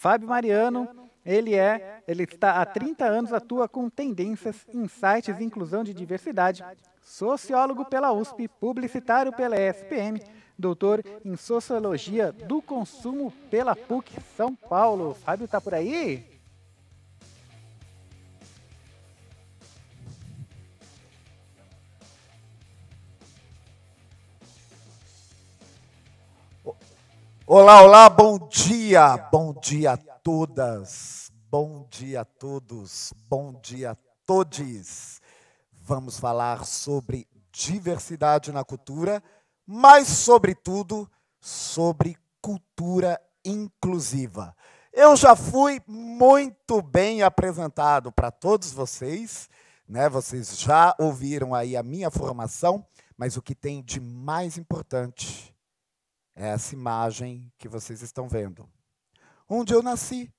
Fábio Mariano, ele está há 30 anos, atua com tendências, insights, inclusão de diversidade, sociólogo pela USP, publicitário pela ESPM, doutor em Sociologia do Consumo pela PUC São Paulo. Fábio tá por aí? Olá, olá, bom dia a todas, bom dia a todos, bom dia a todes. Vamos falar sobre diversidade na cultura, mas, sobretudo, sobre cultura inclusiva. Eu já fui muito bem apresentado para todos vocês, né? Vocês já ouviram aí a minha formação, mas o que tem de mais importante é essa imagem que vocês estão vendo. Onde eu nasci?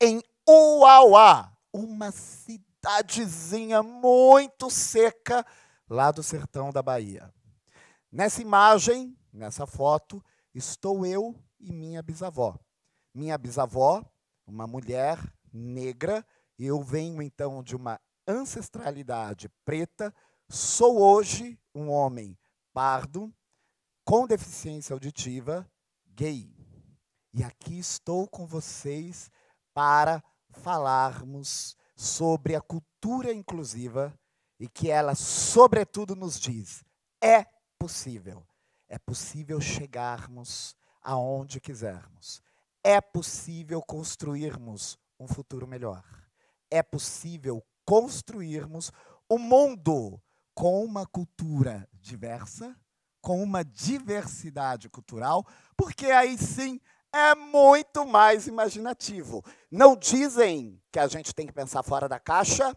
Em Uauá, uma cidadezinha muito seca lá do sertão da Bahia. Nessa imagem, nessa foto, estou eu e minha bisavó. Minha bisavó, uma mulher negra, eu venho então de uma ancestralidade preta, sou hoje um homem pardo, com deficiência auditiva, gay. E aqui estou com vocês para falarmos sobre a cultura inclusiva e que ela, sobretudo, nos diz: é possível chegarmos aonde quisermos, é possível construirmos um futuro melhor, é possível construirmos um mundo com uma cultura diversa, com uma diversidade cultural, porque aí sim é muito mais imaginativo. Não dizem que a gente tem que pensar fora da caixa?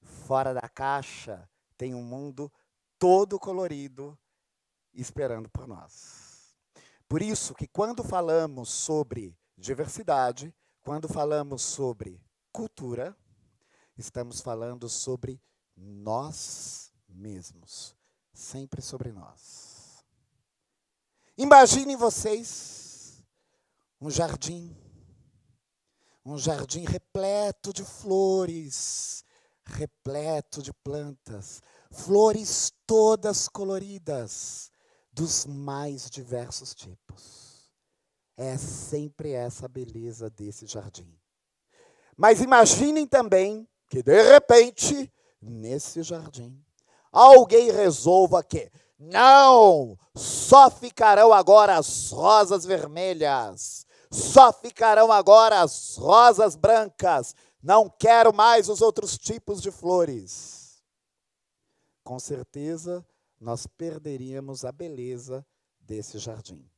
Fora da caixa tem um mundo todo colorido esperando por nós. Por isso que quando falamos sobre diversidade, quando falamos sobre cultura, estamos falando sobre nós mesmos, sempre sobre nós. Imaginem vocês um jardim repleto de flores, repleto de plantas, flores todas coloridas, dos mais diversos tipos. É sempre essa beleza desse jardim. Mas imaginem também que, de repente, nesse jardim, alguém resolva que não, só ficarão agora as rosas vermelhas, só ficarão agora as rosas brancas, não quero mais os outros tipos de flores. Com certeza, nós perderíamos a beleza desse jardim.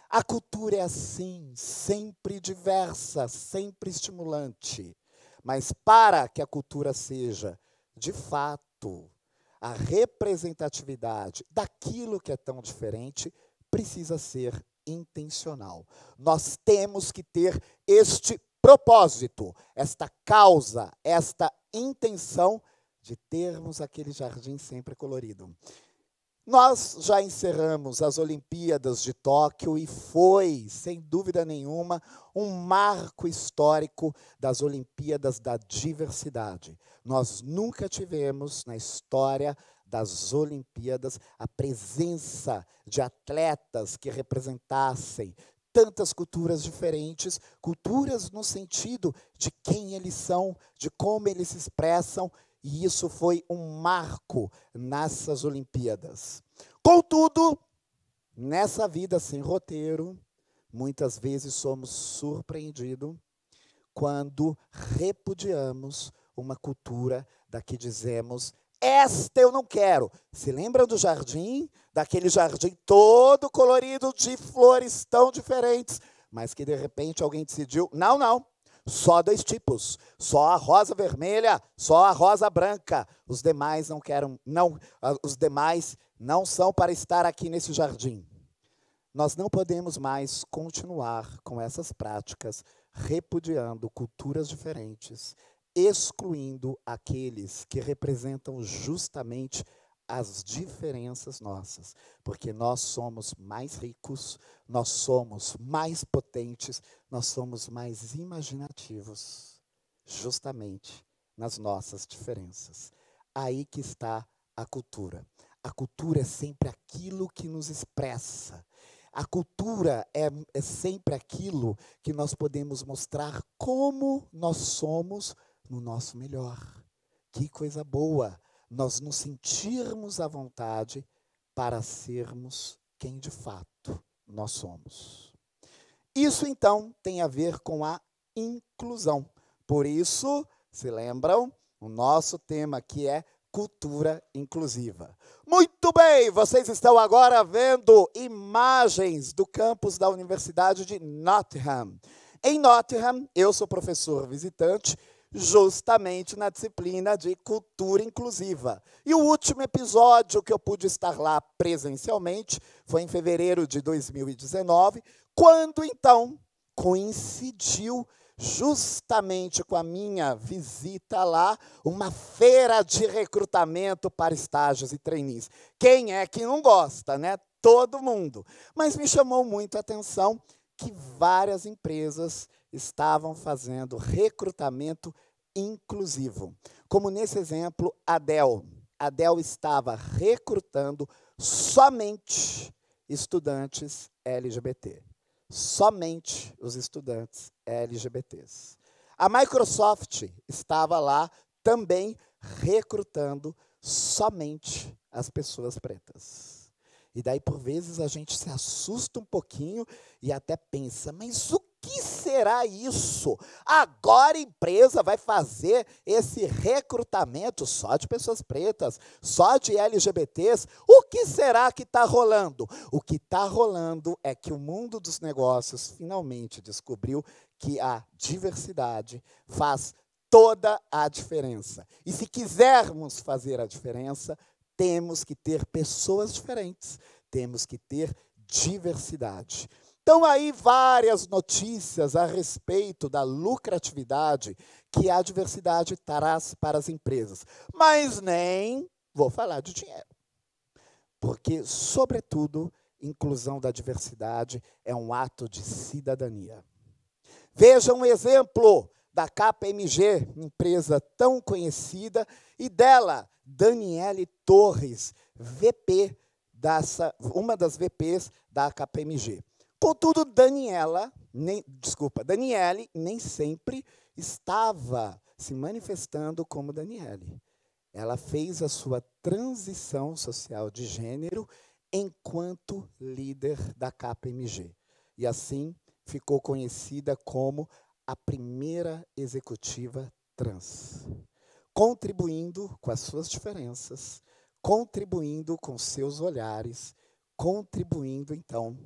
A cultura é assim, sempre diversa, sempre estimulante. Mas para que a cultura seja, de fato, a representatividade daquilo que é tão diferente, precisa ser intencional. Nós temos que ter este propósito, esta causa, esta intenção de termos aquele jardim sempre colorido. Nós já encerramos as Olimpíadas de Tóquio e foi, sem dúvida nenhuma, um marco histórico das Olimpíadas da diversidade. Nós nunca tivemos na história das Olimpíadas a presença de atletas que representassem tantas culturas diferentes, culturas no sentido de quem eles são, de como eles se expressam, e isso foi um marco nessas Olimpíadas. Contudo, nessa vida sem roteiro, muitas vezes somos surpreendidos quando repudiamos uma cultura da que dizemos: esta eu não quero. Se lembram do jardim? Daquele jardim todo colorido de flores tão diferentes, mas que de repente alguém decidiu: não. Só 2 tipos, só a rosa vermelha, só a rosa branca. Os demais não querem, não, os demais não são para estar aqui nesse jardim. Nós não podemos mais continuar com essas práticas, repudiando culturas diferentes, excluindo aqueles que representam justamente as diferenças nossas, porque nós somos mais ricos, nós somos mais potentes, nós somos mais imaginativos, justamente nas nossas diferenças. Aí que está a cultura. A cultura é sempre aquilo que nos expressa. A cultura é sempre aquilo que nós podemos mostrar como nós somos no nosso melhor. Que coisa boa nós nos sentirmos à vontade para sermos quem de fato nós somos. Isso, então, tem a ver com a inclusão. Por isso, se lembram, o nosso tema aqui é cultura inclusiva. Muito bem, vocês estão agora vendo imagens do campus da Universidade de Nottingham. Em Nottingham, eu sou professor visitante, justamente na disciplina de cultura inclusiva. E o último episódio que eu pude estar lá presencialmente foi em fevereiro de 2019, quando, então, coincidiu justamente com a minha visita lá, uma feira de recrutamento para estágios e trainees. Quem é que não gosta, né? Todo mundo. Mas me chamou muito a atenção que várias empresas estavam fazendo recrutamento inclusivo. Como nesse exemplo, a Dell. A Dell estava recrutando somente estudantes LGBT. Somente os estudantes LGBTs. A Microsoft estava lá também recrutando somente as pessoas pretas. E daí, por vezes, a gente se assusta um pouquinho e até pensa, mas o que será isso? Agora a empresa vai fazer esse recrutamento só de pessoas pretas, só de LGBTs? O que será que está rolando? O que está rolando é que o mundo dos negócios finalmente descobriu que a diversidade faz toda a diferença. E se quisermos fazer a diferença, temos que ter pessoas diferentes, temos que ter diversidade. Então, aí, várias notícias a respeito da lucratividade que a diversidade traz para as empresas. Mas nem vou falar de dinheiro. Porque, sobretudo, inclusão da diversidade é um ato de cidadania. Veja um exemplo da KPMG, empresa tão conhecida, e dela, Daniele Torres, VP, uma das VPs da KPMG. Contudo, Daniele nem sempre estava se manifestando como Daniele. Ela fez a sua transição social de gênero enquanto líder da KPMG. E assim ficou conhecida como a primeira executiva trans, contribuindo com as suas diferenças, contribuindo com seus olhares, contribuindo, então,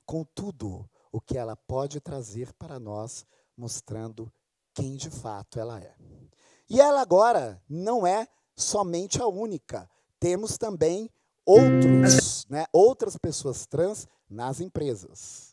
com tudo o que ela pode trazer para nós, mostrando quem de fato ela é. E ela agora não é somente a única. Temos também outras pessoas trans nas empresas.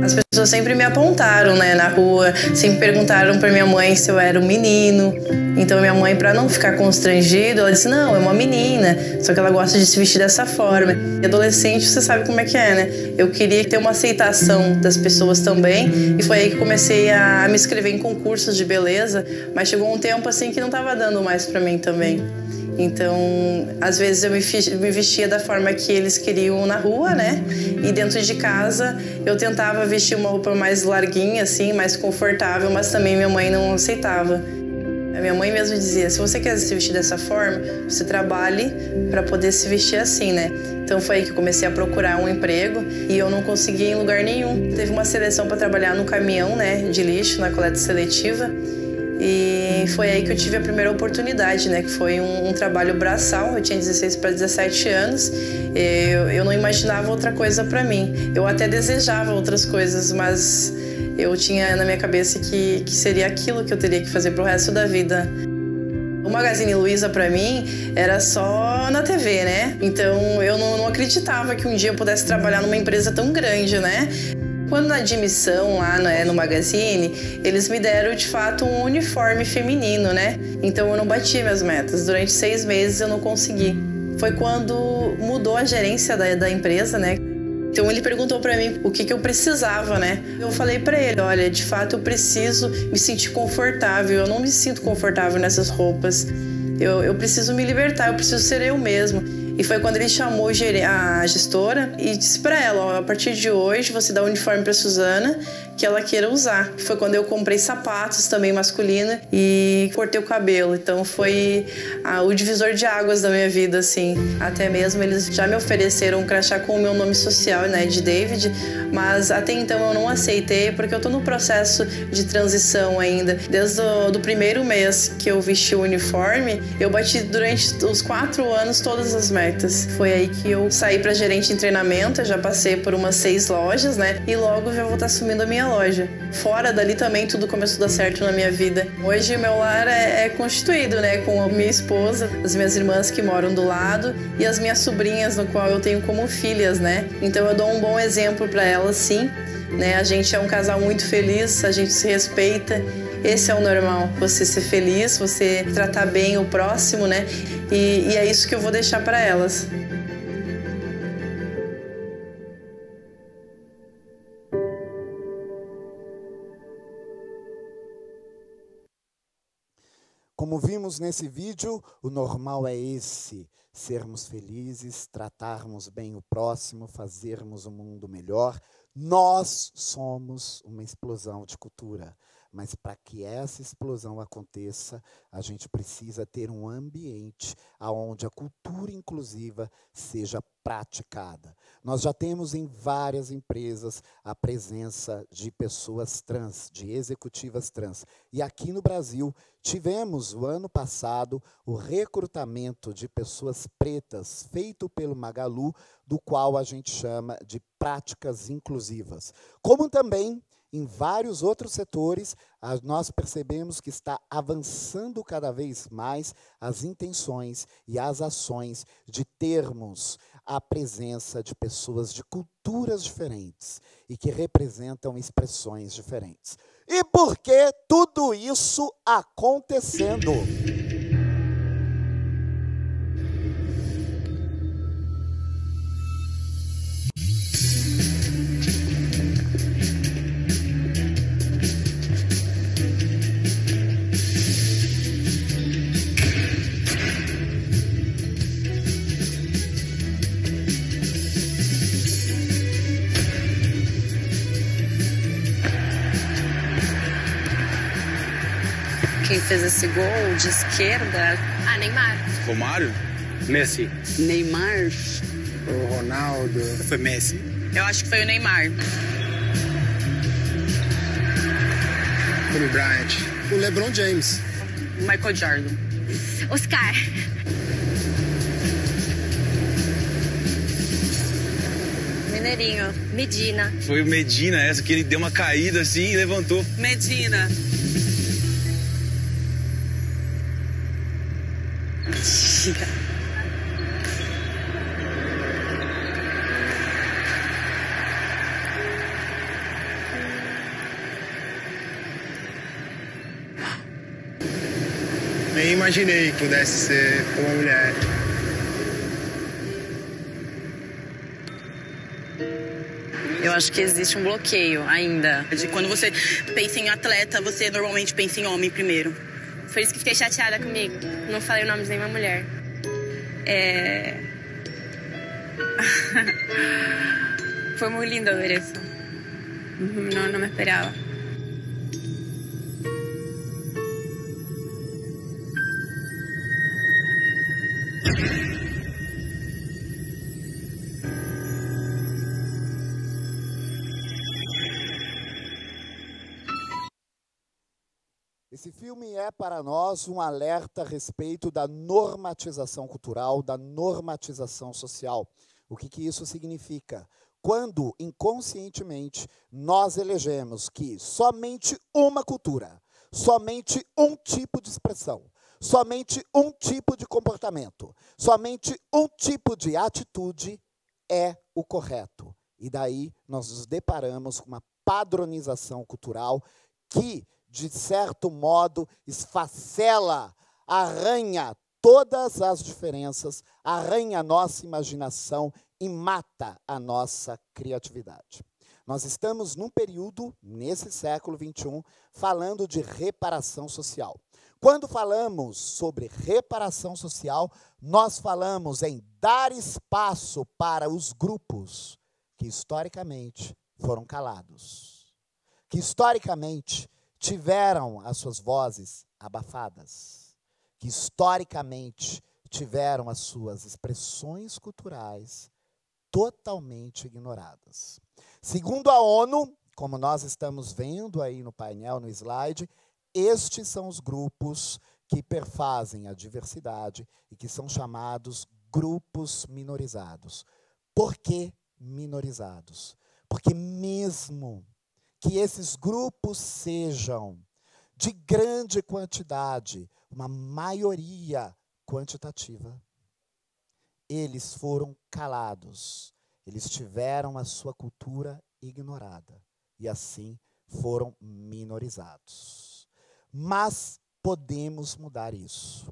As pessoas sempre me apontaram, né, na rua, sempre perguntaram para minha mãe se eu era um menino. Então minha mãe, para não ficar constrangida, ela disse, não, é uma menina, só que ela gosta de se vestir dessa forma. E adolescente, você sabe como é que é, né? Eu queria ter uma aceitação das pessoas também, e foi aí que comecei a me inscrever em concursos de beleza, mas chegou um tempo assim que não estava dando mais para mim também. Então, às vezes eu me vestia da forma que eles queriam na rua, né? E dentro de casa eu tentava vestir uma roupa mais larguinha, assim, mais confortável, mas também minha mãe não aceitava. A minha mãe mesmo dizia, se você quer se vestir dessa forma, você trabalhe para poder se vestir assim, né? Então foi aí que eu comecei a procurar um emprego e eu não conseguia em lugar nenhum. Teve uma seleção para trabalhar no caminhão, né, de lixo, na coleta seletiva. E foi aí que eu tive a primeira oportunidade, né? Que foi um trabalho braçal. Eu tinha 16 para 17 anos. Eu não imaginava outra coisa para mim. Eu até desejava outras coisas, mas eu tinha na minha cabeça que seria aquilo que eu teria que fazer pro resto da vida. O Magazine Luiza, para mim, era só na TV, né? Então, eu não acreditava que um dia eu pudesse trabalhar numa empresa tão grande, né? Quando na admissão lá no Magazine, eles me deram de fato um uniforme feminino, né? Então eu não bati minhas metas. Durante 6 meses eu não consegui. Foi quando mudou a gerência da empresa, né? Então ele perguntou para mim o que eu precisava, né? Eu falei para ele, olha, de fato eu preciso me sentir confortável. Eu não me sinto confortável nessas roupas. Eu preciso me libertar, eu preciso ser eu mesmo. E foi quando ele chamou a gestora e disse para ela, ó, a partir de hoje você dá o uniforme para Suzana que ela queira usar. Foi quando eu comprei sapatos também masculinos e cortei o cabelo. Então foi o divisor de águas da minha vida, assim. Até mesmo eles já me ofereceram um crachá com o meu nome social, né, de David, mas até então eu não aceitei porque eu tô no processo de transição ainda. Desde do primeiro mês que eu vesti o uniforme, eu bati durante os 4 anos todas as metas. Foi aí que eu saí para gerente em treinamento, eu já passei por umas 6 lojas, né, e logo já vou estar assumindo a minha loja. Fora dali também tudo começou a dar certo na minha vida. Hoje o meu lar é constituído, né, com a minha esposa, as minhas irmãs que moram do lado e as minhas sobrinhas, no qual eu tenho como filhas, né. Então eu dou um bom exemplo para elas, sim, né. A gente é um casal muito feliz, a gente se respeita. Esse é o normal, você ser feliz, você tratar bem o próximo, né? E é isso que eu vou deixar para elas. Como vimos nesse vídeo, o normal é esse: sermos felizes, tratarmos bem o próximo, fazermos o mundo melhor. Nós somos uma explosão de cultura, mas para que essa explosão aconteça, a gente precisa ter um ambiente onde a cultura inclusiva seja praticada. Nós já temos em várias empresas a presença de pessoas trans, de executivas trans. E aqui no Brasil, tivemos, o ano passado, o recrutamento de pessoas pretas, feito pelo Magalu, do qual a gente chama de práticas inclusivas. Como também, em vários outros setores, nós percebemos que está avançando cada vez mais as intenções e as ações de termos a presença de pessoas de culturas diferentes e que representam expressões diferentes. E por que tudo isso acontecendo? Quem fez esse gol de esquerda? Ah, Neymar. Romário? Messi. Neymar? O Ronaldo. Foi Messi. Eu acho que foi o Neymar. Kobe Bryant. O LeBron James. O Michael Jordan. Oscar. Mineirinho. Medina. Foi o Medina essa, que ele deu uma caída assim e levantou. Medina. Nem imaginei que pudesse ser uma mulher. Eu acho que existe um bloqueio ainda. Quando você pensa em atleta, você normalmente pensa em homem primeiro. Por isso que fiquei chateada comigo. Não falei o nome de nenhuma mulher. Foi muito lindo ver isso. Não me esperava. Esse filme é para nós um alerta a respeito da normatização cultural, da normatização social. O que isso significa? Quando, inconscientemente, nós elegemos que somente uma cultura, somente um tipo de expressão, somente um tipo de comportamento, somente um tipo de atitude é o correto. E daí nós nos deparamos com uma padronização cultural que, de certo modo, esfacela, arranha todas as diferenças, arranha a nossa imaginação e mata a nossa criatividade. Nós estamos num período, nesse século XXI, falando de reparação social. Quando falamos sobre reparação social, nós falamos em dar espaço para os grupos que historicamente foram calados, que historicamente tiveram as suas vozes abafadas, que historicamente tiveram as suas expressões culturais totalmente ignoradas. Segundo a ONU, como nós estamos vendo aí no painel, no slide, estes são os grupos que perfazem a diversidade e que são chamados grupos minorizados. Por que minorizados? Porque mesmo que esses grupos sejam de grande quantidade, uma maioria quantitativa, eles foram calados, eles tiveram a sua cultura ignorada e assim foram minorizados. Mas podemos mudar isso,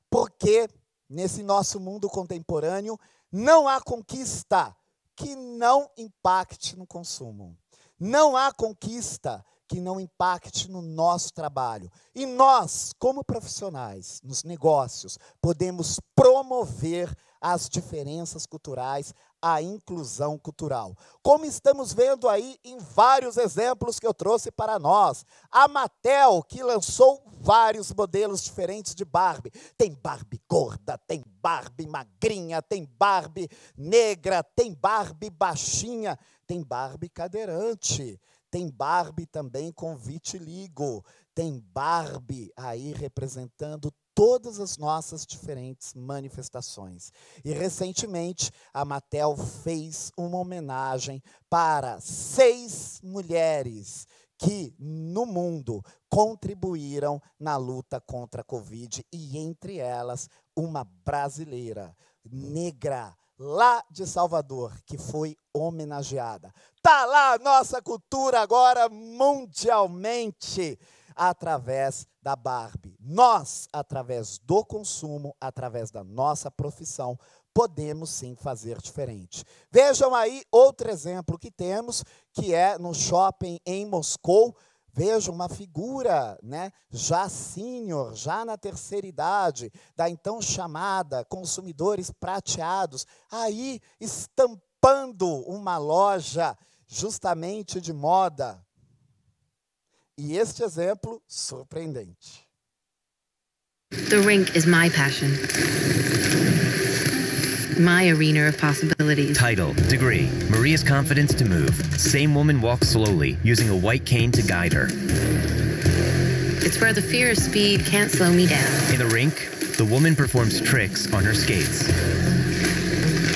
porque nesse nosso mundo contemporâneo não há conquista que não impacte no consumo. Não há conquista que não impacte no nosso trabalho. E nós, como profissionais, nos negócios, podemos promover as diferenças culturais, a inclusão cultural. Como estamos vendo aí em vários exemplos que eu trouxe para nós. A Mattel, que lançou vários modelos diferentes de Barbie. Tem Barbie gorda, tem Barbie magrinha, tem Barbie negra, tem Barbie baixinha, tem Barbie cadeirante, tem Barbie também com vitiligo, tem Barbie aí representando todas as nossas diferentes manifestações. E, recentemente, a Mattel fez uma homenagem para 6 mulheres que, no mundo, contribuíram na luta contra a Covid, e, entre elas, uma brasileira, negra, lá de Salvador, que foi homenageada. Tá lá a nossa cultura agora mundialmente, através da Barbie. Nós, através do consumo, através da nossa profissão, podemos sim fazer diferente. Vejam aí outro exemplo que temos, que é no shopping em Moscou. Vejam uma figura, né, já sênior, já na terceira idade, da então chamada consumidores prateados, aí estampando uma loja justamente de moda. E este exemplo, surpreendente. The rink is my passion. My arena of possibilities. Title, degree, Maria's confidence to move. Same woman walks slowly, using a white cane to guide her. It's where the fear of speed can't slow me down. In the rink, the woman performs tricks on her skates.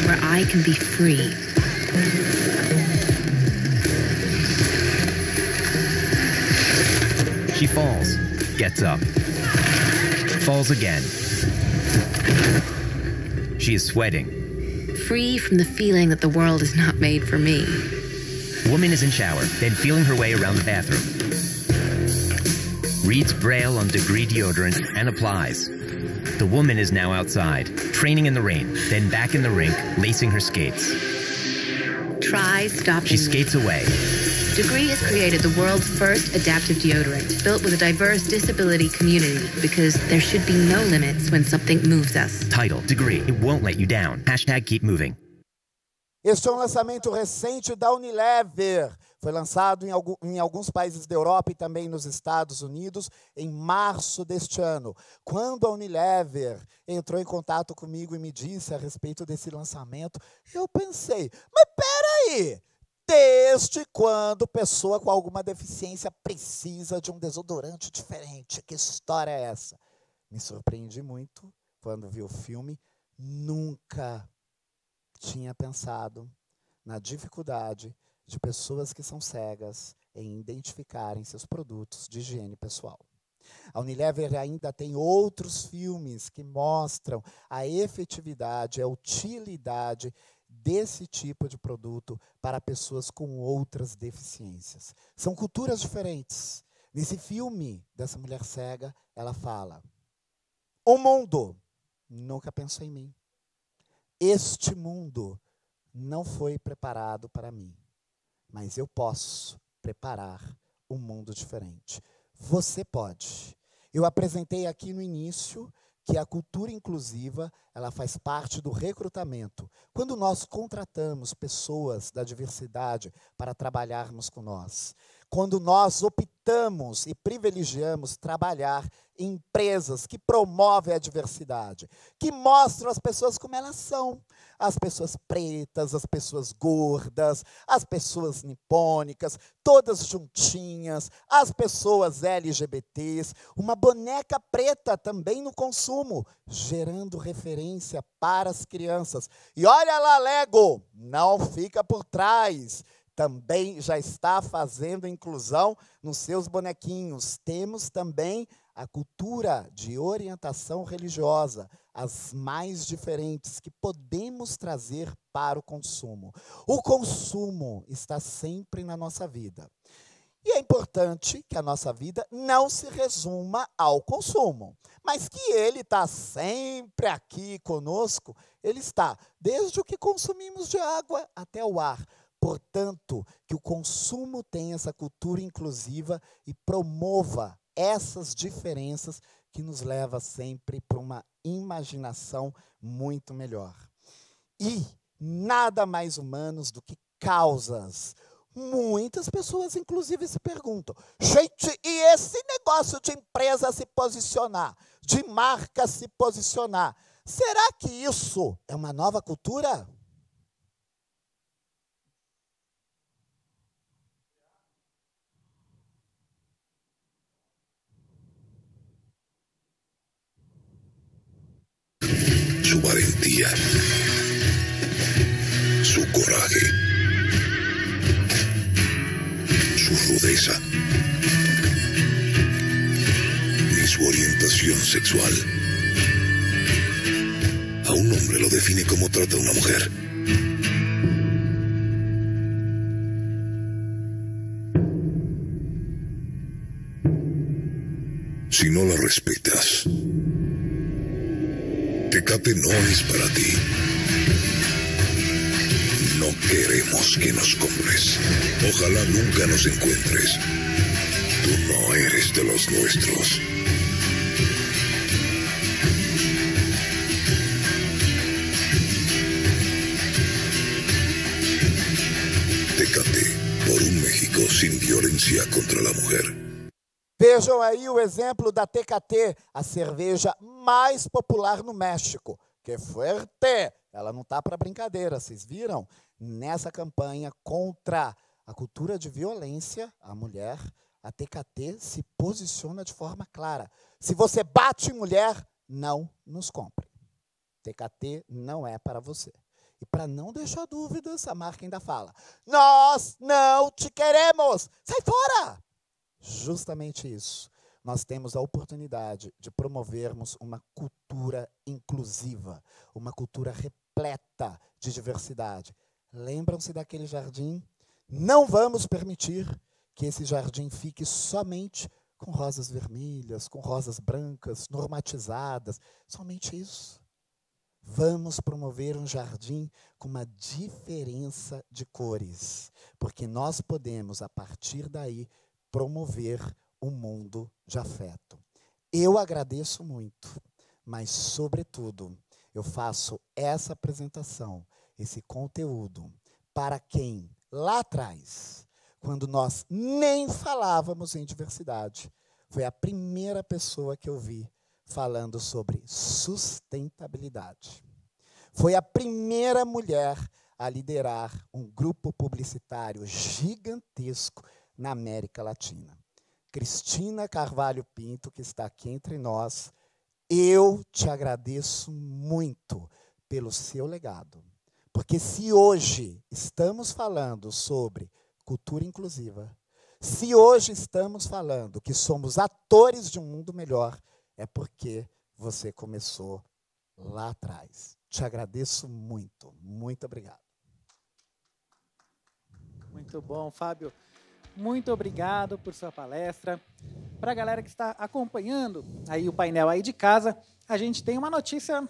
Where I can be free. She falls, gets up, falls again. She is sweating. Free from the feeling that the world is not made for me. Woman is in shower, then feeling her way around the bathroom. Reads Braille on degree deodorant and applies. The woman is now outside, training in the rain, then back in the rink, lacing her skates. Try stopping. She skates away. Degree has created the world's first adaptive deodorant, built with a diverse disability community, because there should be no limits when something moves us. Title, degree, it won't let you down. Hashtag keep moving. Este é um lançamento recente da Unilever. Foi lançado em alguns países da Europa e também nos Estados Unidos em março deste ano. Quando a Unilever entrou em contato comigo e me disse a respeito desse lançamento, eu pensei, mas peraí, desde quando pessoa com alguma deficiência precisa de um desodorante diferente? Que história é essa? Me surpreendi muito quando vi o filme. Nunca tinha pensado na dificuldade de pessoas que são cegas em identificarem seus produtos de higiene pessoal. A Unilever ainda tem outros filmes que mostram a efetividade, a utilidade desse tipo de produto para pessoas com outras deficiências. São culturas diferentes. Nesse filme dessa mulher cega, ela fala: o mundo nunca pensou em mim. Este mundo não foi preparado para mim, mas eu posso preparar um mundo diferente. Você pode. Eu apresentei aqui no início que a cultura inclusiva, ela faz parte do recrutamento. Quando nós contratamos pessoas da diversidade para trabalharmos com nós, quando nós optamos e privilegiamos trabalhar em empresas que promovem a diversidade, que mostram as pessoas como elas são, as pessoas pretas, as pessoas gordas, as pessoas nipônicas, todas juntinhas, as pessoas LGBTs, uma boneca preta também no consumo, gerando referência para as crianças. E olha lá, Lego, não fica por trás. Também já está fazendo inclusão nos seus bonequinhos. Temos também a cultura de orientação religiosa, as mais diferentes, que podemos trazer para o consumo. O consumo está sempre na nossa vida. E é importante que a nossa vida não se resuma ao consumo, mas que ele está sempre aqui conosco. Ele está, desde o que consumimos de água até o ar. Portanto, que o consumo tenha essa cultura inclusiva e promova essas diferenças que nos leva sempre para uma imaginação muito melhor. E nada mais humanos do que causas. Muitas pessoas, inclusive, se perguntam: gente, e esse negócio de empresa se posicionar, de marca se posicionar, será que isso é uma nova cultura? Su valentía, su coraje, su rudeza, ni su orientación sexual. A un hombre lo define como trata a una mujer. Si no la respetas, Tecate no es para ti. No queremos que nos compres. Ojalá nunca nos encuentres. Tú no eres de los nuestros. Tecate, por un México sin violencia contra la mujer. Vejam aí o exemplo da Tecate, a cerveja mais popular no México. Que fuerte! Ela não está para brincadeira, vocês viram? Nessa campanha contra a cultura de violência à mulher, a Tecate se posiciona de forma clara. Se você bate em mulher, não nos compre. Tecate não é para você. E para não deixar dúvidas, a marca ainda fala: nós não te queremos! Sai fora! Justamente isso. Nós temos a oportunidade de promovermos uma cultura inclusiva, uma cultura repleta de diversidade. Lembram-se daquele jardim? Não vamos permitir que esse jardim fique somente com rosas vermelhas, com rosas brancas, normatizadas. Somente isso. Vamos promover um jardim com uma diferença de cores, porque nós podemos, a partir daí, promover um mundo de afeto. Eu agradeço muito, mas, sobretudo, eu faço essa apresentação, esse conteúdo, para quem, lá atrás, quando nós nem falávamos em diversidade, foi a primeira pessoa que eu vi falando sobre sustentabilidade. Foi a primeira mulher a liderar um grupo publicitário gigantesco na América Latina. Cristina Carvalho Pinto, que está aqui entre nós, eu te agradeço muito pelo seu legado. Porque se hoje estamos falando sobre cultura inclusiva, se hoje estamos falando que somos atores de um mundo melhor, é porque você começou lá atrás. Te agradeço muito. Muito obrigado. Muito bom, Fábio. Muito obrigado por sua palestra. Para a galera que está acompanhando aí o painel aí de casa, a gente tem uma notícia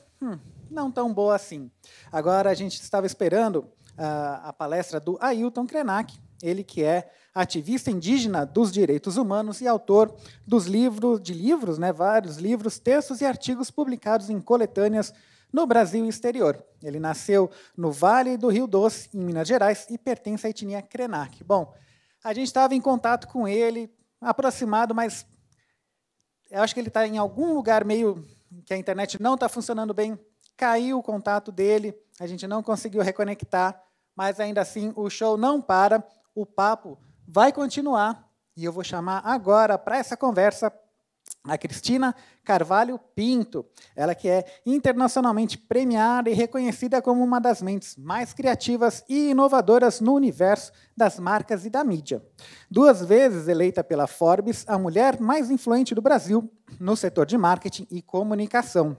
não tão boa assim. Agora a gente estava esperando a palestra do Ailton Krenak, ele que é ativista indígena dos direitos humanos e autor dos livros, né, vários livros, textos e artigos publicados em coletâneas no Brasil e exterior. Ele nasceu no Vale do Rio Doce, em Minas Gerais, e pertence à etnia Krenak. Bom, a gente estava em contato com ele, aproximado, mas eu acho que ele está em algum lugar meio que a internet não está funcionando bem, caiu o contato dele, a gente não conseguiu reconectar, mas ainda assim o show não para, o papo vai continuar, e eu vou chamar agora para essa conversa a Cristina Carvalho Pinto, ela que é internacionalmente premiada e reconhecida como uma das mentes mais criativas e inovadoras no universo das marcas e da mídia. 2 vezes eleita pela Forbes a mulher mais influente do Brasil no setor de marketing e comunicação.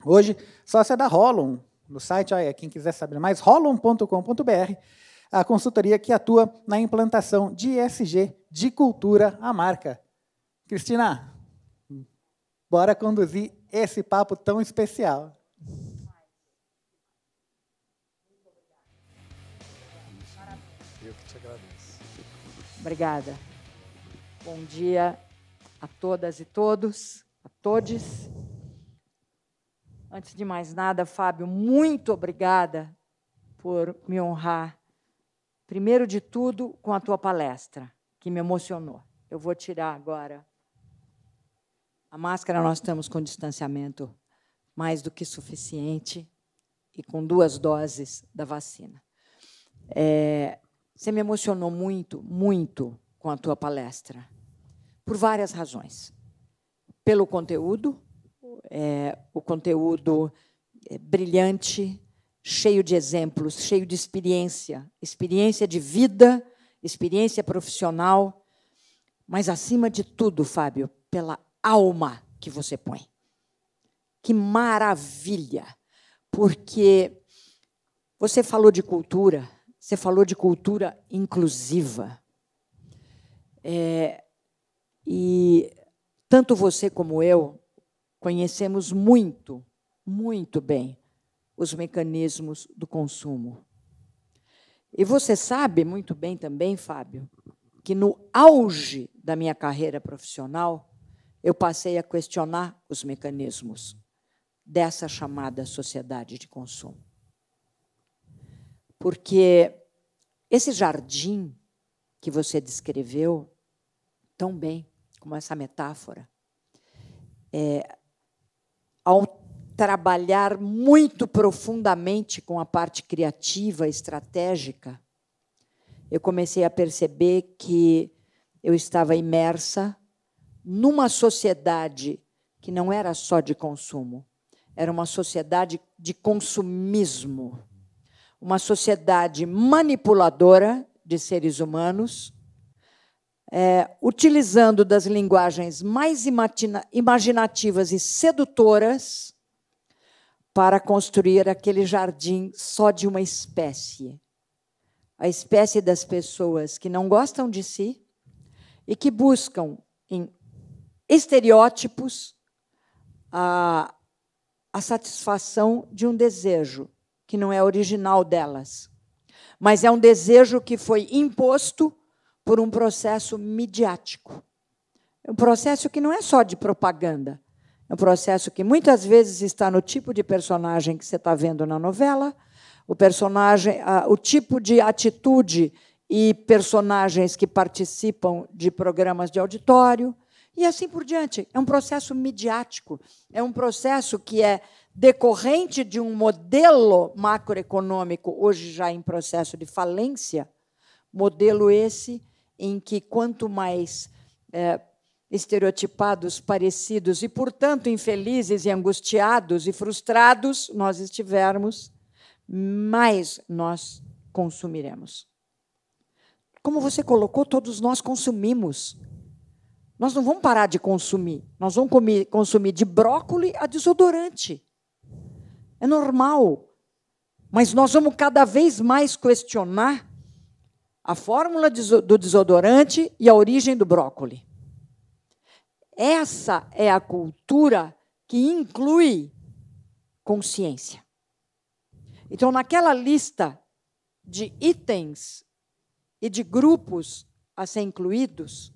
Hoje, sócia da Holon, no site, quem quiser saber mais, holon.com.br, a consultoria que atua na implantação de ESG de cultura à marca. Cristina, bora conduzir esse papo tão especial. Eu que te agradeço. Obrigada. Bom dia a todas e todos, a todes. Antes de mais nada, Fábio, muito obrigada por me honrar, primeiro de tudo, com a tua palestra, que me emocionou. Eu vou tirar agora a máscara, nós estamos com distanciamento mais do que suficiente e com 2 doses da vacina. Você me emocionou muito, muito com a tua palestra, por várias razões. Pelo conteúdo, o conteúdo brilhante, cheio de exemplos, cheio de experiência de vida, experiência profissional, mas, acima de tudo, Fábio, pela alma que você põe. Que maravilha! Porque você falou de cultura, você falou de cultura inclusiva. E tanto você como eu conhecemos muito, muito bem os mecanismos do consumo. E você sabe muito bem também, Fábio, que no auge da minha carreira profissional, eu passei a questionar os mecanismos dessa chamada sociedade de consumo. Porque esse jardim que você descreveu tão bem, como essa metáfora, ao trabalhar muito profundamente com a parte criativa, estratégica, eu comecei a perceber que eu estava imersa numa sociedade que não era só de consumo, era uma sociedade de consumismo, uma sociedade manipuladora de seres humanos, utilizando das linguagens mais imaginativas e sedutoras para construir aquele jardim só de uma espécie. A espécie das pessoas que não gostam de si e que buscam em estereótipos a satisfação de um desejo que não é original delas, mas é um desejo que foi imposto por um processo midiático. É um processo que não é só de propaganda, é um processo que muitas vezes está no tipo de personagem que você está vendo na novela, o tipo de atitude e personagens que participam de programas de auditório, e assim por diante. É um processo midiático, é um processo que é decorrente de um modelo macroeconômico, hoje já em processo de falência, modelo esse em que quanto mais estereotipados, parecidos e, portanto, infelizes e angustiados e frustrados nós estivermos, mais nós consumiremos. Como você colocou, todos nós consumimos. Nós não vamos parar de consumir. Nós vamos consumir de brócolis a desodorante. É normal. Mas nós vamos cada vez mais questionar a fórmula do desodorante e a origem do brócoli. Essa é a cultura que inclui consciência. Então, naquela lista de itens e de grupos a ser incluídos,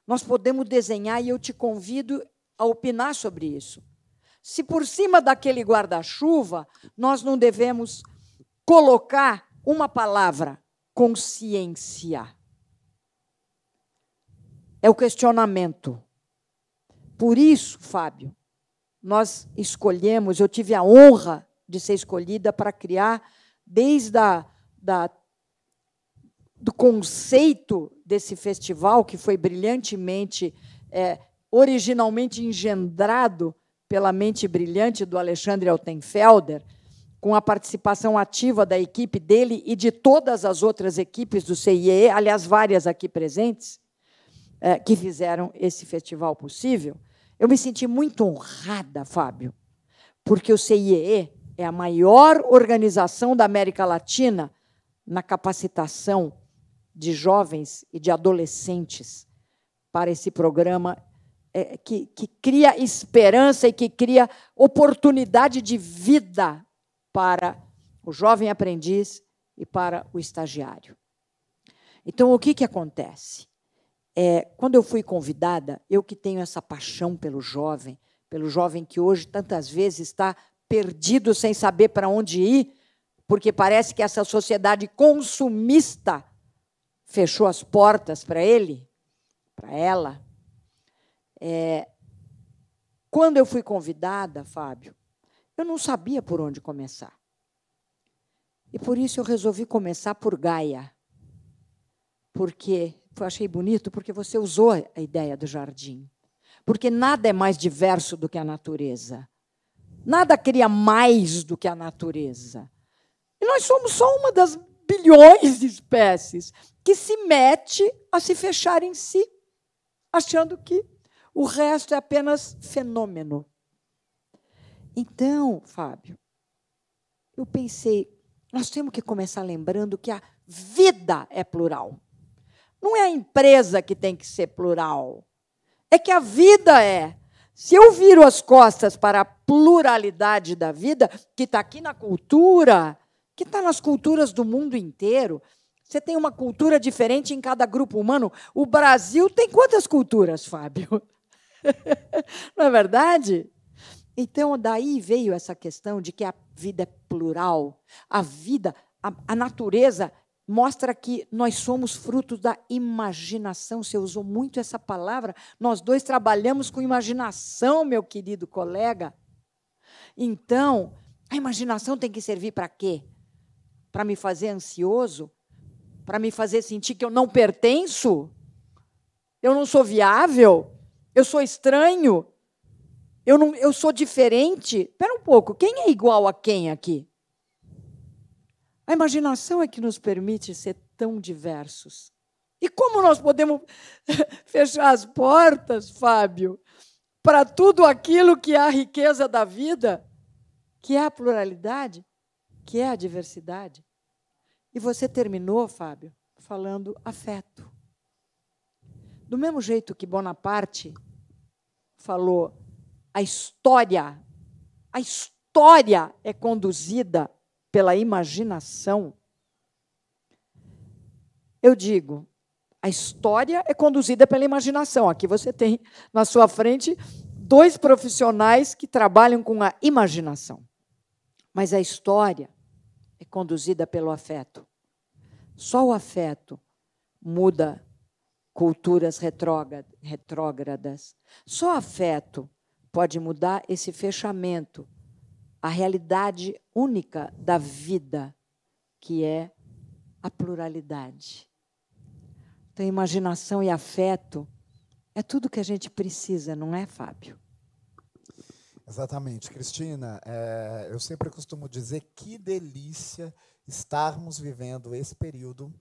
nós podemos desenhar, e eu te convido a opinar sobre isso. Se por cima daquele guarda-chuva, nós não devemos colocar uma palavra, consciência. É o questionamento. Por isso, Fábio, nós escolhemos, eu tive a honra de ser escolhida para criar, desde do conceito desse festival, que foi brilhantemente, originalmente engendrado pela mente brilhante do Alexandre Altenfelder, com a participação ativa da equipe dele e de todas as outras equipes do CIEE, aliás, várias aqui presentes, que fizeram esse festival possível. Eu me senti muito honrada, Fábio, porque o CIEE é a maior organização da América Latina na capacitação de jovens e de adolescentes para esse programa que cria esperança e que cria oportunidade de vida para o jovem aprendiz e para o estagiário. Então, o que acontece? Quando eu fui convidada, eu que tenho essa paixão pelo jovem que hoje tantas vezes está perdido sem saber para onde ir, porque parece que essa sociedade consumista fechou as portas para ele, para ela. Quando eu fui convidada, Fábio, eu não sabia por onde começar. E por isso eu resolvi começar por Gaia. Porque eu achei bonito, porque você usou a ideia do jardim. Porque nada é mais diverso do que a natureza. Nada cria mais do que a natureza. E nós somos só uma das bilhões de espécies que se mete a se fechar em si, achando que o resto é apenas fenômeno. Então, Fábio, eu pensei, nós temos que começar lembrando que a vida é plural. Não é a empresa que tem que ser plural. É que a vida é. Se eu viro as costas para a pluralidade da vida, que está aqui na cultura, que está nas culturas do mundo inteiro, você tem uma cultura diferente em cada grupo humano. O Brasil tem quantas culturas, Fábio? Não é verdade? Então, daí veio essa questão de que a vida é plural. A vida, a natureza, mostra que nós somos frutos da imaginação. Você usou muito essa palavra. Nós dois trabalhamos com imaginação, meu querido colega. Então, a imaginação tem que servir para quê? Para me fazer ansioso? Para me fazer sentir que eu não pertenço? Eu não sou viável? Eu sou estranho? Eu sou diferente? Espera um pouco, quem é igual a quem aqui? A imaginação é que nos permite ser tão diversos. E como nós podemos fechar as portas, Fábio, para tudo aquilo que é a riqueza da vida, que é a pluralidade, que é a diversidade? E você terminou, Fábio, falando afeto. Do mesmo jeito que Bonaparte falou, a história é conduzida pela imaginação. Eu digo, a história é conduzida pela imaginação. Aqui você tem na sua frente dois profissionais que trabalham com a imaginação. Mas a história é conduzida pelo afeto. Só o afeto muda culturas retrógradas. Só o afeto pode mudar esse fechamento, a realidade única da vida, que é a pluralidade. Então, imaginação e afeto é tudo que a gente precisa, não é, Fábio? Exatamente, Cristina. Eu sempre costumo dizer que delícia estarmos vivendo esse período,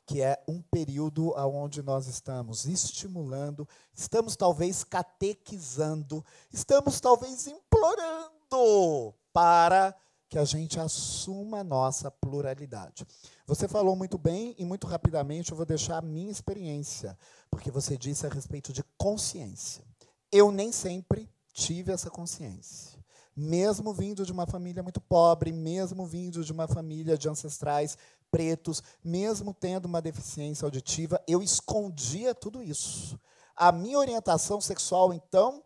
que é um período onde nós estamos estimulando, estamos talvez catequizando, estamos talvez implorando para que a gente assuma a nossa pluralidade. Você falou muito bem e muito rapidamente eu vou deixar a minha experiência, porque você disse a respeito de consciência. Eu nem sempre tive essa consciência. Mesmo vindo de uma família muito pobre, mesmo vindo de uma família de ancestrais pretos, mesmo tendo uma deficiência auditiva, eu escondia tudo isso. A minha orientação sexual, então,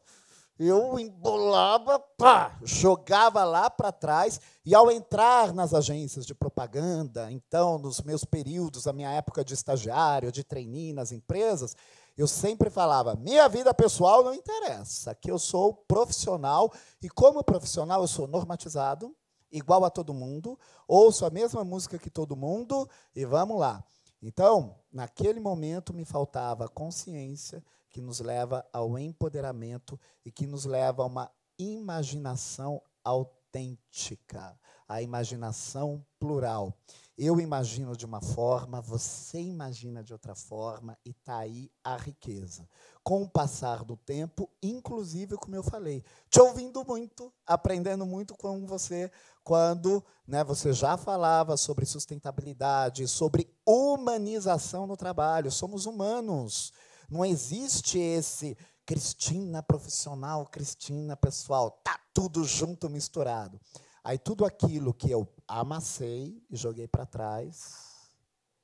eu embolava, pá, jogava lá para trás, e ao entrar nas agências de propaganda, então, nos meus períodos, a minha época de estagiário, de trainee nas empresas, eu sempre falava, minha vida pessoal não interessa, que eu sou profissional, e como profissional eu sou normatizado, igual a todo mundo, ouço a mesma música que todo mundo, e vamos lá. Então, naquele momento, me faltava consciência, que nos leva ao empoderamento e que nos leva a uma imaginação autêntica, a imaginação plural. Eu imagino de uma forma, você imagina de outra forma, e está aí a riqueza. Com o passar do tempo, inclusive, como eu falei, te ouvindo muito, aprendendo muito com você, quando, né, você já falava sobre sustentabilidade, sobre humanização no trabalho. Somos humanos. Não existe esse Cristina profissional, Cristina pessoal. Tá tudo junto, misturado. Aí tudo aquilo que eu amassei e joguei para trás,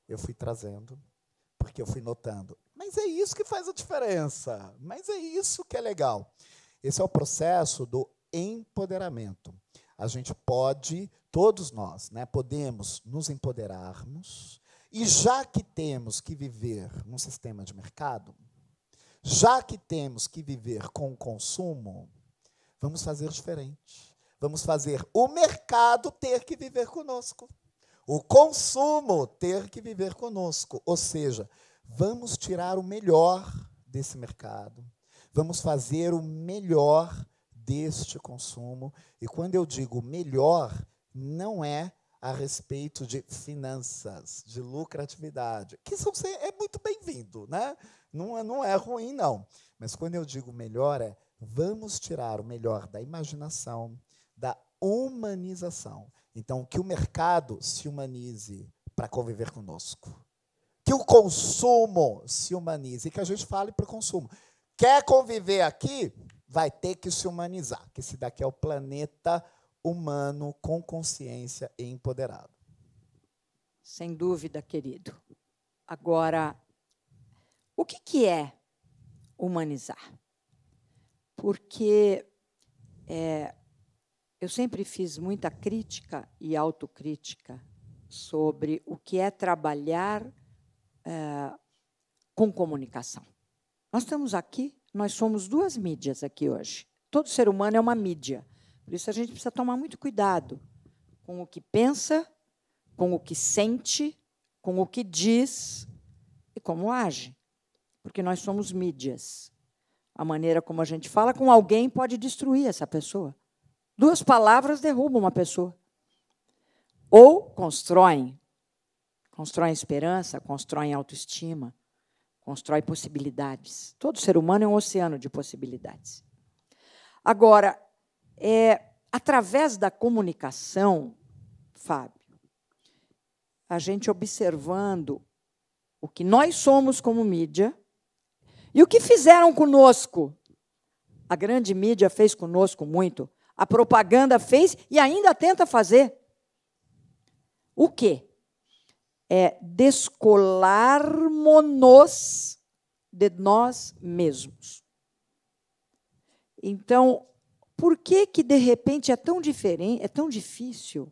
eu fui trazendo, porque eu fui notando. Mas é isso que faz a diferença. Mas é isso que é legal. Esse é o processo do empoderamento. A gente pode, todos nós, né, podemos nos empoderarmos. E já que temos que viver num sistema de mercado, já que temos que viver com o consumo, vamos fazer diferente. Vamos fazer o mercado ter que viver conosco. O consumo ter que viver conosco. Ou seja, vamos tirar o melhor desse mercado. Vamos fazer o melhor deste consumo. E quando eu digo melhor, não é a respeito de finanças, de lucratividade, que é muito bem-vindo, né? Não é ruim, não. Mas quando eu digo melhor, vamos tirar o melhor da imaginação, da humanização. Então, que o mercado se humanize para conviver conosco. Que o consumo se humanize, e que a gente fale para o consumo. Quer conviver aqui? Vai ter que se humanizar, que esse daqui é o planeta humano com consciência e empoderado. Sem dúvida, querido. Agora, o que é humanizar? Porque eu sempre fiz muita crítica e autocrítica sobre o que é trabalhar com comunicação. Nós estamos aqui, nós somos duas mídias aqui hoje. Todo ser humano é uma mídia. Por isso, a gente precisa tomar muito cuidado com o que pensa, com o que sente, com o que diz e como age. Porque nós somos mídias. A maneira como a gente fala com alguém pode destruir essa pessoa. 2 palavras derrubam uma pessoa. Ou constroem. Constroem esperança, constroem autoestima, constroem possibilidades. Todo ser humano é um oceano de possibilidades. Agora, através da comunicação, Fábio, a gente observando o que nós somos como mídia e o que fizeram conosco. A grande mídia fez conosco muito, a propaganda fez e ainda tenta fazer. O quê? Descolarmos-nos de nós mesmos. Então, por que, de repente, é tão diferente, é tão difícil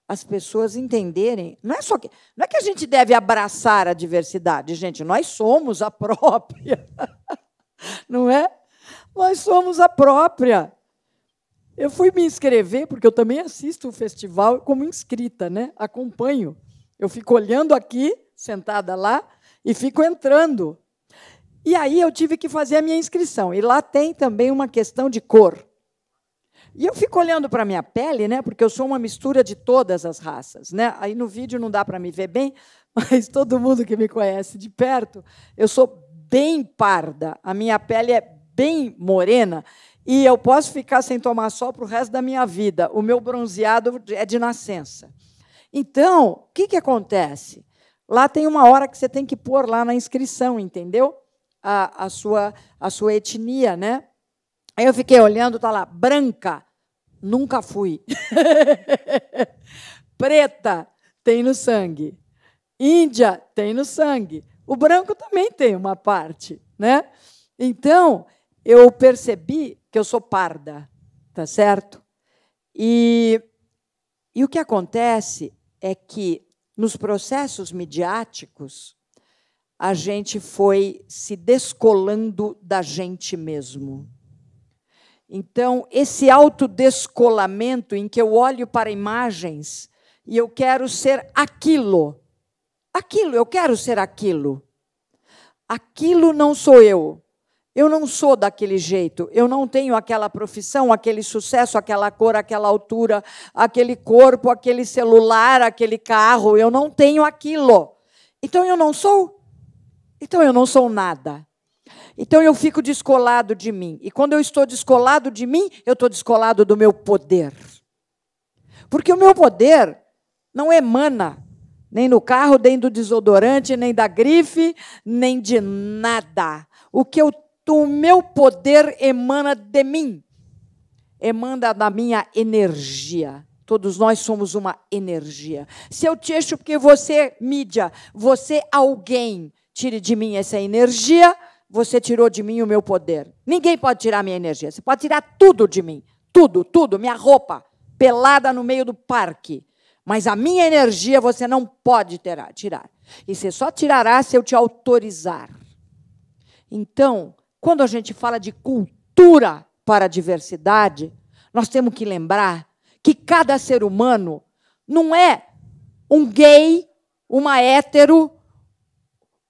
as pessoas entenderem? Não é que a gente deve abraçar a diversidade, gente, nós somos a própria. Não é? Nós somos a própria. Eu fui me inscrever, porque eu também assisto o festival como inscrita, né? Acompanho. Eu fico olhando aqui, sentada lá, e fico entrando. E aí eu tive que fazer a minha inscrição. E lá tem também uma questão de cor. E eu fico olhando para a minha pele, né, porque eu sou uma mistura de todas as raças. Né? Aí no vídeo não dá para me ver bem, mas todo mundo que me conhece de perto, eu sou bem parda, a minha pele é bem morena, e eu posso ficar sem tomar sol para o resto da minha vida. O meu bronzeado é de nascença. Então, o que acontece? Lá tem uma hora que você tem que pôr lá na inscrição, entendeu? A sua etnia, né? Aí eu fiquei olhando, está lá, branca, nunca fui. Preta, tem no sangue. Índia, tem no sangue. O branco também tem uma parte, né? Então, eu percebi que eu sou parda, tá certo? E o que acontece é que, nos processos midiáticos, a gente foi se descolando da gente mesmo. Então, esse autodescolamento em que eu olho para imagens e eu quero ser aquilo. Aquilo, eu quero ser aquilo. Aquilo não sou eu. Eu não sou daquele jeito. Eu não tenho aquela profissão, aquele sucesso, aquela cor, aquela altura, aquele corpo, aquele celular, aquele carro. Eu não tenho aquilo. Então, eu não sou. Então, eu não sou nada. Então, eu fico descolado de mim. E quando eu estou descolado de mim, eu estou descolado do meu poder. Porque o meu poder não emana nem no carro, nem do desodorante, nem da grife, nem de nada. O meu poder emana de mim. Emana da minha energia. Todos nós somos uma energia. Se eu te acho porque você, mídia, você alguém, tire de mim essa energia, você tirou de mim o meu poder. Ninguém pode tirar a minha energia. Você pode tirar tudo de mim. Tudo, tudo. Minha roupa, pelada no meio do parque. Mas a minha energia você não pode tirar. E você só tirará se eu te autorizar. Então, quando a gente fala de cultura para a diversidade, nós temos que lembrar que cada ser humano não é um gay, uma hétero,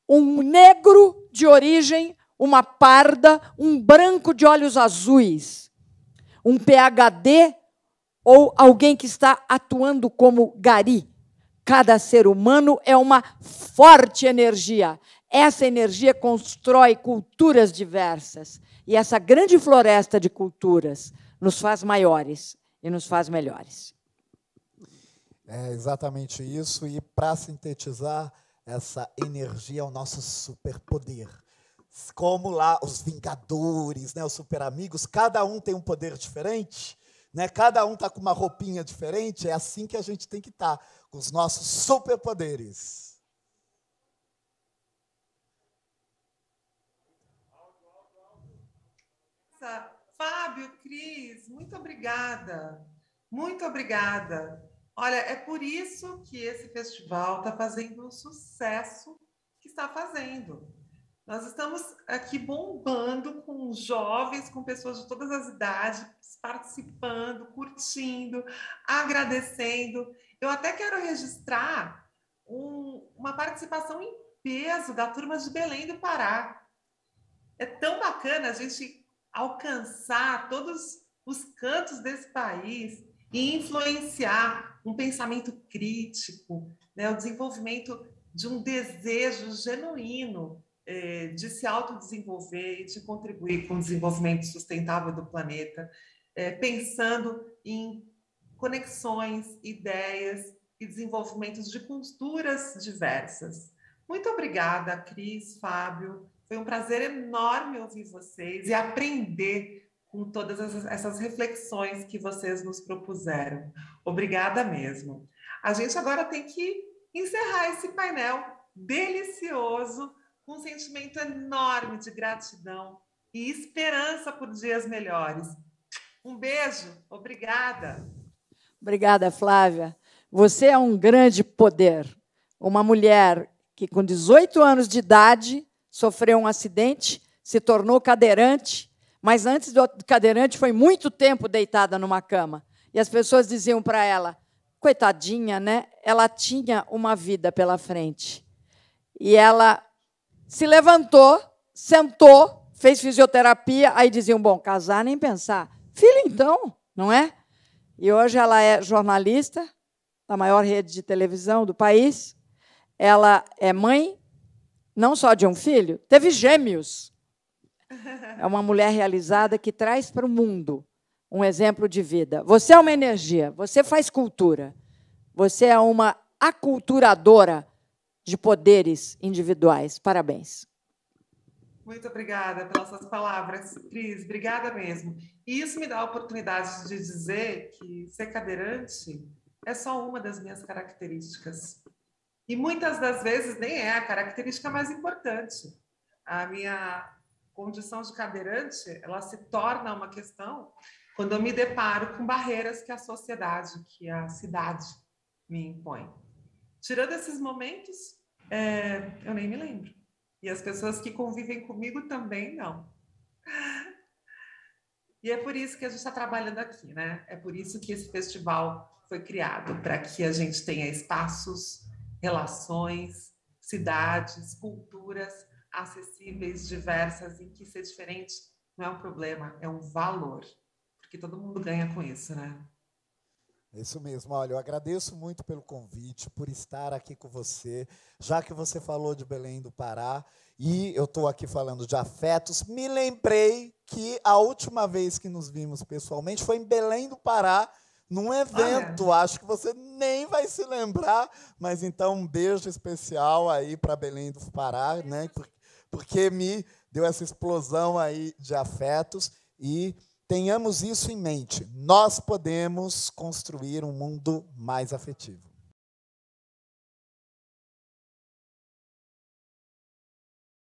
um negro de origem, uma parda, um branco de olhos azuis, um PhD ou alguém que está atuando como gari. Cada ser humano é uma forte energia. Essa energia constrói culturas diversas. E essa grande floresta de culturas nos faz maiores e nos faz melhores. É exatamente isso. E, para sintetizar, essa energia é o nosso superpoder. Como lá os Vingadores, né, os super amigos, cada um tem um poder diferente, né, cada um está com uma roupinha diferente. É assim que a gente tem que estar, com os nossos superpoderes. Fábio, Cris, muito obrigada. Muito obrigada. Olha, é por isso que esse festival está fazendo o sucesso que está fazendo. Nós estamos aqui bombando com jovens, com pessoas de todas as idades, participando, curtindo, agradecendo. Eu até quero registrar uma participação em peso da turma de Belém do Pará. É tão bacana a gente alcançar todos os cantos desse país e influenciar um pensamento crítico, né, o desenvolvimento de um desejo genuíno de se autodesenvolver e de contribuir com o desenvolvimento sustentável do planeta, pensando em conexões, ideias e desenvolvimentos de culturas diversas. Muito obrigada, Cris, Fábio. Foi um prazer enorme ouvir vocês e aprender com todas essas reflexões que vocês nos propuseram. Obrigada mesmo. A gente agora tem que encerrar esse painel delicioso com um sentimento enorme de gratidão e esperança por dias melhores. Um beijo, obrigada. Obrigada, Flávia. Você é um grande poder. Uma mulher que, com 18 anos de idade, sofreu um acidente, se tornou cadeirante, mas antes do cadeirante foi muito tempo deitada numa cama. E as pessoas diziam para ela, coitadinha, né? Ela tinha uma vida pela frente. E ela se levantou, sentou, fez fisioterapia, aí diziam, bom, casar nem pensar. Filho, então, não é? E hoje ela é jornalista da maior rede de televisão do país. Ela é mãe, não só de um filho, teve gêmeos. É uma mulher realizada que traz para o mundo um exemplo de vida. Você é uma energia, você faz cultura. Você é uma aculturadora de poderes individuais. Parabéns. Muito obrigada pelas suas palavras, Cris. Obrigada mesmo. E isso me dá a oportunidade de dizer que ser cadeirante é só uma das minhas características. E muitas das vezes nem é a característica mais importante. A minha condição de cadeirante, ela se torna uma questão quando eu me deparo com barreiras que a sociedade, que a cidade me impõe. Tirando esses momentos, eu nem me lembro. E as pessoas que convivem comigo também não. E é por isso que a gente está trabalhando aqui, né? É por isso que esse festival foi criado, para que a gente tenha espaços, relações, cidades, culturas acessíveis, diversas, em que ser diferente não é um problema, é um valor. Porque todo mundo ganha com isso, né? Isso mesmo. Olha, eu agradeço muito pelo convite, por estar aqui com você, já que você falou de Belém do Pará, e eu estou aqui falando de afetos, me lembrei que a última vez que nos vimos pessoalmente foi em Belém do Pará, num evento. Acho que você nem vai se lembrar, mas então um beijo especial aí para Belém do Pará, né? Porque me deu essa explosão aí de afetos, e tenhamos isso em mente. Nós podemos construir um mundo mais afetivo.